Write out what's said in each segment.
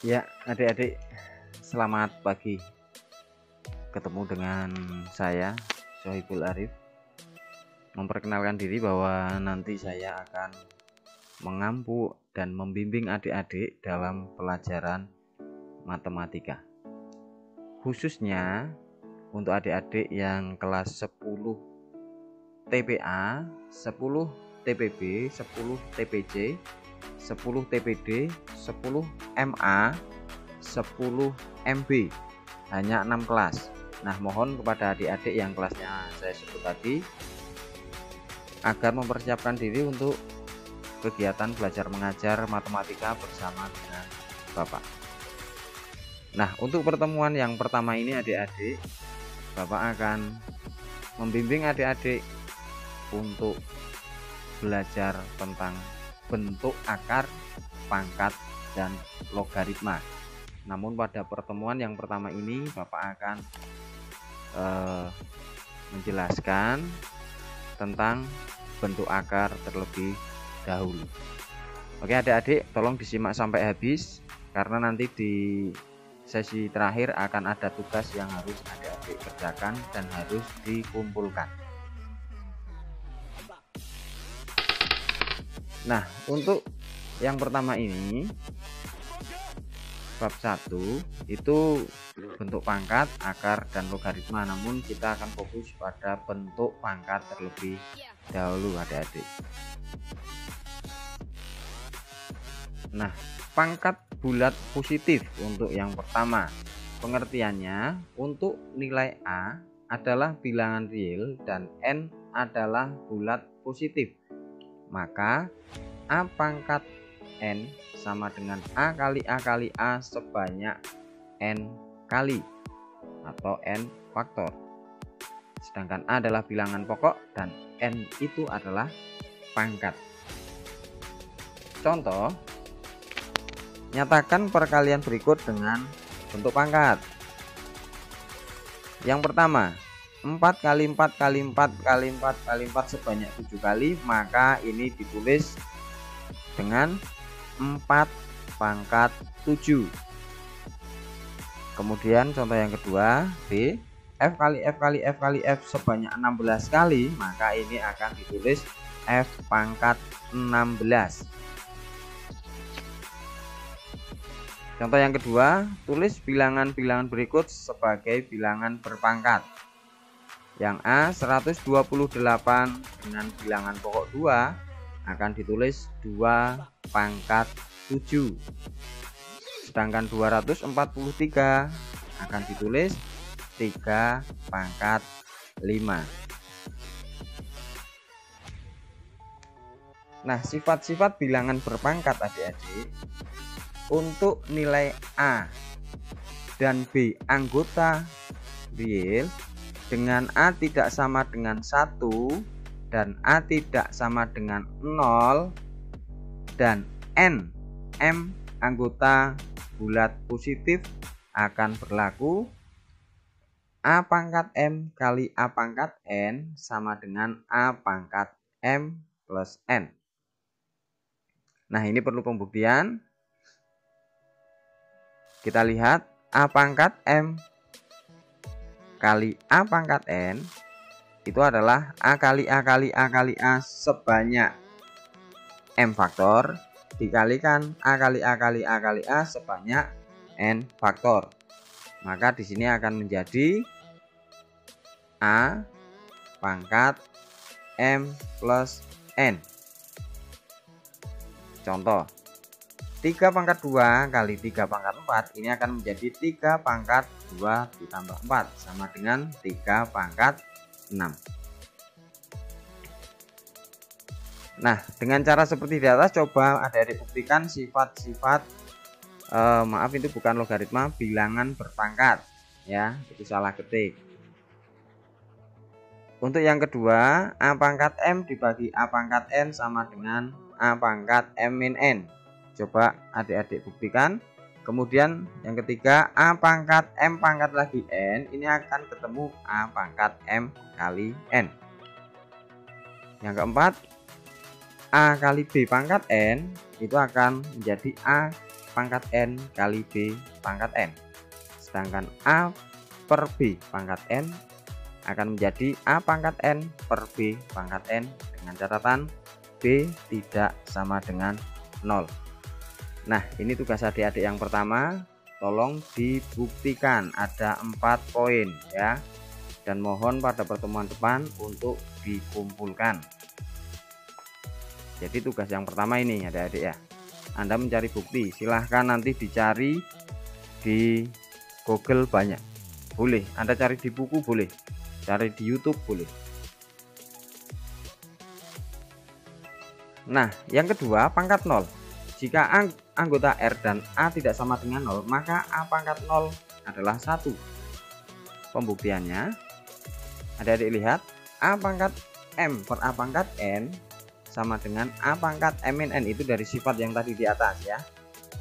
Ya, adik-adik, selamat pagi. Ketemu dengan saya, Sohibul Arif. Memperkenalkan diri bahwa nanti saya akan mengampu dan membimbing adik-adik dalam pelajaran matematika. Khususnya untuk adik-adik yang kelas 10 TPA, 10 TPB, 10 TPC, 10 TPD, 10 MA, 10 MB, hanya 6 kelas. Nah, mohon kepada adik-adik yang kelasnya saya sebut tadi agar mempersiapkan diri untuk kegiatan belajar mengajar matematika bersama dengan Bapak. Nah, untuk pertemuan yang pertama ini adik-adik, Bapak akan membimbing adik-adik untuk belajar tentang bentuk akar, pangkat, dan logaritma. Namun pada pertemuan yang pertama ini Bapak akan menjelaskan tentang bentuk akar terlebih dahulu. Oke adik-adik, tolong disimak sampai habis karena nanti di sesi terakhir akan ada tugas yang harus adik-adik kerjakan dan harus dikumpulkan. Nah, untuk yang pertama ini bab 1 itu bentuk pangkat, akar, dan logaritma. Namun kita akan fokus pada bentuk pangkat terlebih dahulu adik-adik. Nah, pangkat bulat positif untuk yang pertama. Pengertiannya, untuk nilai A adalah bilangan real dan N adalah bulat positif. Maka A pangkat N sama dengan A kali A kali A sebanyak N kali atau N faktor. Sedangkan A adalah bilangan pokok dan N itu adalah pangkat. Contoh, nyatakan perkalian berikut dengan bentuk pangkat. Yang pertama, 4 kali 4 kali 4 kali 4 kali 4 sebanyak 7 kali, maka ini ditulis dengan 4 pangkat 7. Kemudian contoh yang kedua, B, F kali F kali F kali F sebanyak 16 kali, maka ini akan ditulis F pangkat 16. Contoh yang kedua, tulis bilangan-bilangan berikut sebagai bilangan berpangkat. Yang A 128 dengan bilangan pokok 2 akan ditulis 2 pangkat 7. Sedangkan 243 akan ditulis 3 pangkat 5. Nah, sifat-sifat bilangan berpangkat adik-adik, untuk nilai A dan B anggota real dengan A tidak sama dengan 1 dan A tidak sama dengan 0 dan N M anggota bulat positif akan berlaku A pangkat M kali A pangkat N sama dengan A pangkat M plus N. Nah, ini perlu pembuktian. Kita lihat A pangkat M kali A pangkat N itu adalah A kali A kali A kali A sebanyak M faktor dikalikan A kali A kali A kali A sebanyak N faktor. Maka di sini akan menjadi A pangkat M plus N. Contoh, 3 pangkat 2 kali 3 pangkat 4 ini akan menjadi 3 pangkat 2 ditambah 4 sama dengan 3 pangkat 6. Nah, dengan cara seperti di atas coba adik-adik buktikan sifat-sifat maaf, itu bukan logaritma, bilangan berpangkat ya, itu salah ketik. Untuk yang kedua, A pangkat M dibagi A pangkat N sama dengan A pangkat M min N. Coba adik-adik buktikan. Kemudian yang ketiga, A pangkat M pangkat lagi N, ini akan ketemu A pangkat M kali N. Yang keempat, A kali B pangkat N itu akan menjadi A pangkat N kali B pangkat N. Sedangkan A per B pangkat N akan menjadi A pangkat N per B pangkat N dengan catatan B tidak sama dengan 0. Nah, ini tugas adik-adik yang pertama, tolong dibuktikan, ada 4 poin ya, dan mohon pada pertemuan depan untuk dikumpulkan. Jadi tugas yang pertama ini adik-adik ya, Anda mencari bukti, silahkan nanti dicari di Google banyak, boleh Anda cari di buku, boleh cari di YouTube, boleh. Nah, yang kedua, pangkat 0. Jika anggota R dan A tidak sama dengan 0, maka A pangkat 0 adalah 1. Pembuktiannya, adik-adik lihat, A pangkat M per A pangkat N sama dengan A pangkat M min N, itu dari sifat yang tadi di atas ya.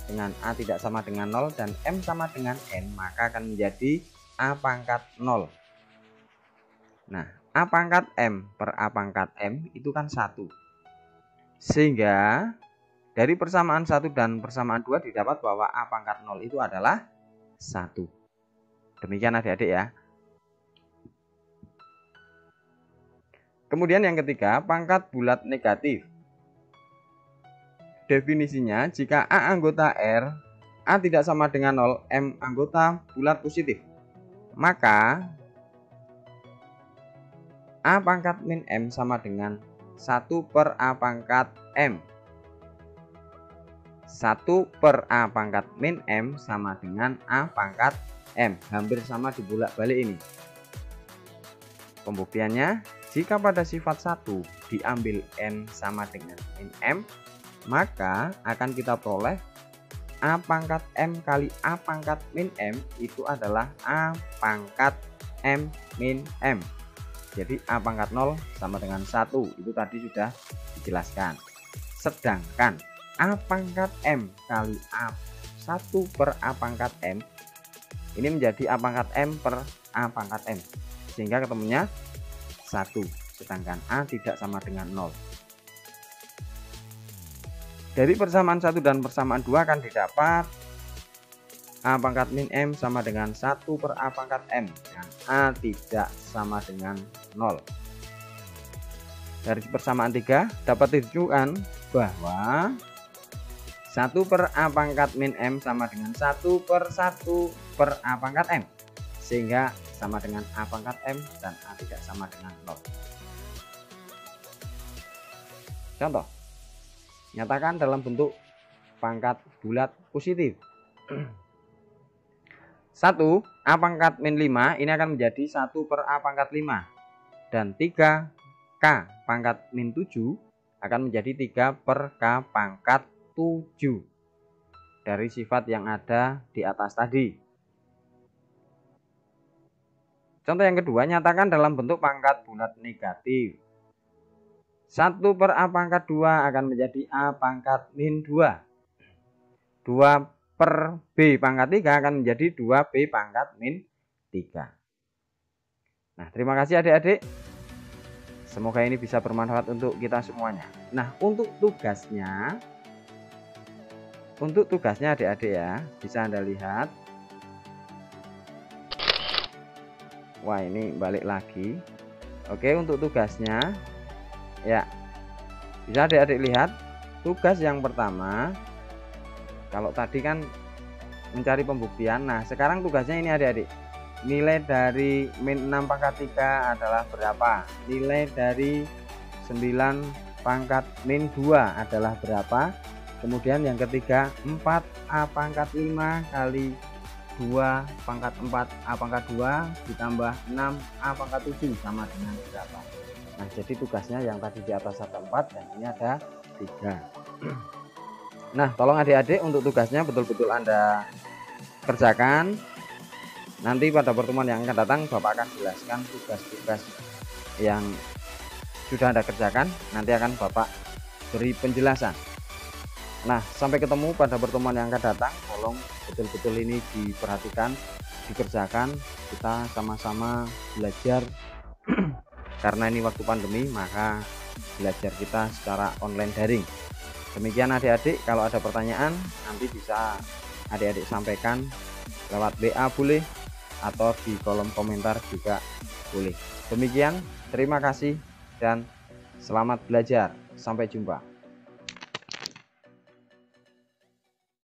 Dengan A tidak sama dengan 0 dan M sama dengan N, maka akan menjadi A pangkat 0. Nah, A pangkat M per A pangkat M itu kan 1. Sehingga dari persamaan 1 dan persamaan 2 didapat bahwa A pangkat 0 itu adalah 1. Demikian adik-adik ya. Kemudian yang ketiga, pangkat bulat negatif. Definisinya, jika A anggota R, A tidak sama dengan 0, M anggota bulat positif, maka A pangkat min M sama dengan 1 per A pangkat M. 1 per A pangkat min M sama dengan A pangkat M. Hampir sama dibolak-balik ini. Pembuktiannya, jika pada sifat 1 diambil N sama dengan min M, maka akan kita peroleh A pangkat M kali A pangkat min M itu adalah A pangkat M min M. Jadi A pangkat 0 sama dengan 1, itu tadi sudah dijelaskan. Sedangkan A pangkat M kali A1 per A pangkat M ini menjadi A pangkat M per A pangkat M, sehingga ketemunya 1, sedangkan A tidak sama dengan 0. Dari persamaan 1 dan persamaan 2 akan didapat A pangkat min M sama dengan 1 per A pangkat M, dan A tidak sama dengan 0. Dari persamaan 3 dapat ditunjukkan bahwa 1 per A pangkat min M sama dengan 1 per 1 per A pangkat M, sehingga sama dengan A pangkat M dan A tidak sama dengan 0. Contoh, nyatakan dalam bentuk pangkat bulat positif. 1 A pangkat min 5 ini akan menjadi 1 per A pangkat 5, dan 3 K pangkat min 7 akan menjadi 3 per K pangkat 7 dari sifat yang ada di atas tadi. Contoh yang kedua, nyatakan dalam bentuk pangkat bulat negatif. 1 per A pangkat 2 akan menjadi A pangkat min 2. 2 per B pangkat 3 akan menjadi 2B pangkat min 3. Nah, terima kasih adik-adik. Semoga ini bisa bermanfaat untuk kita semuanya. Nah, untuk tugasnya adik-adik ya, bisa Anda lihat. Wah, ini balik lagi. Oke, untuk tugasnya ya, bisa adik-adik lihat. Tugas yang pertama, kalau tadi kan mencari pembuktian, nah sekarang tugasnya ini adik-adik. Nilai dari min 6 pangkat 3 adalah berapa? Nilai dari 9 pangkat min 2 adalah berapa? Kemudian yang ketiga, 4A pangkat 5 kali 2 pangkat 4 A pangkat 2 ditambah 6A pangkat 7 sama dengan berapa? Nah, jadi tugasnya yang tadi di atas ada 4 dan ini ada 3. Nah, tolong adik-adik untuk tugasnya betul-betul Anda kerjakan. Nanti pada pertemuan yang akan datang Bapak akan jelaskan tugas-tugas yang sudah Anda kerjakan. Nanti akan Bapak beri penjelasan. Nah, sampai ketemu pada pertemuan yang akan datang. Tolong betul-betul ini diperhatikan, dikerjakan. Kita sama-sama belajar. Karena ini waktu pandemi, maka belajar kita secara online daring. Demikian adik-adik, kalau ada pertanyaan nanti bisa adik-adik sampaikan lewat WA boleh, atau di kolom komentar juga boleh. Demikian, terima kasih dan selamat belajar. Sampai jumpa.